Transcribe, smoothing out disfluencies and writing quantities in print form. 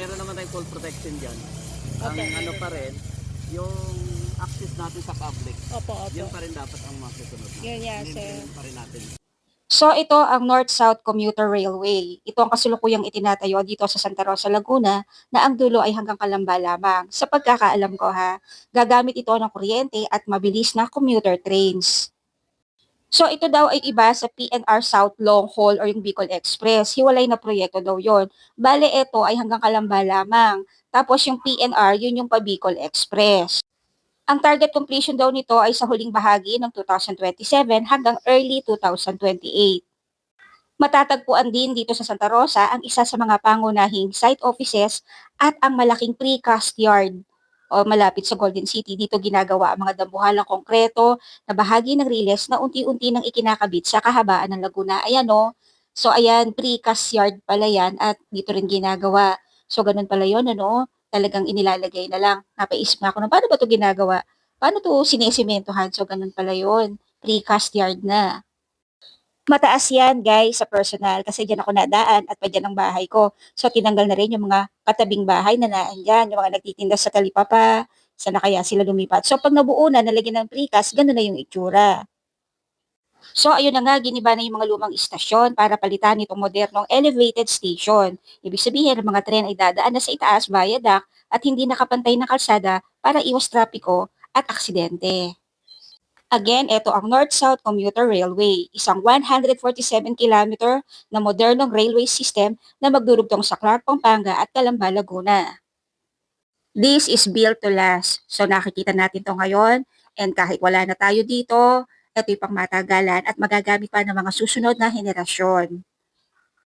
meron naman tayong full protection dyan. Ang Okay. ano pa rin, yung access natin sa public, Opo, opo. yun pa rin dapat ang masusunod natin. Yun yan, sir. Yun pa rin natin. So ito ang North-South Commuter Railway. Ito ang kasulukuyang itinatayo dito sa Santa Rosa, Laguna na ang dulo ay hanggang Calamba lamang. Sa pagkakaalam ko ha, gagamit ito ng kuryente at mabilis na commuter trains. So ito daw ay iba sa PNR South Long Haul or yung Bicol Express. Hiwalay na proyekto daw yon. Bale ito ay hanggang Calamba lamang. Tapos yung PNR, yun yung pa Bicol Express. Ang target completion daw nito ay sa huling bahagi ng 2027 hanggang early 2028. Matatagpuan din dito sa Santa Rosa ang isa sa mga pangunahing site offices at ang malaking precast yard o malapit sa Golden City. Dito ginagawa ang mga dambuhalang konkreto na bahagi ng riles na unti-unti nang ikinakabit sa kahabaan ng Laguna. Ayan o. So ayan, precast yard pala yan at dito rin ginagawa. So ganun pala yun, ano? Talagang inilalagay na lang. Napaisip nga ako na paano ba ito ginagawa? Paano ito sinesimentohan? So ganun pala yun. Precast yard na. Mataas yan, guys, sa personal kasi diyan ako nadaan at pa diyan ang bahay ko. So, tinanggal na rin yung mga katabing bahay na naandyan, yung mga nagtitinda sa talipapa, sana kaya sila lumipat. So, pag nabuo na, nalagyan ng precast, gano'n na yung itsura. So, ayun na nga, giniba na yung mga lumang istasyon para palitan itong modernong elevated station. Ibig sabihin, ang mga tren ay dadaan na sa itaas, viaduct, at hindi nakapantay na kalsada para iwas trapiko at aksidente. Again, ito ang North-South Commuter Railway, isang 147 kilometer na modernong railway system na magdurugtong sa Clark, Pampanga at Calamba, Laguna. This is built to last. So nakikita natin to ngayon and kahit wala na tayo dito, ito'y pangmatagalan at magagamit pa ng mga susunod na henerasyon.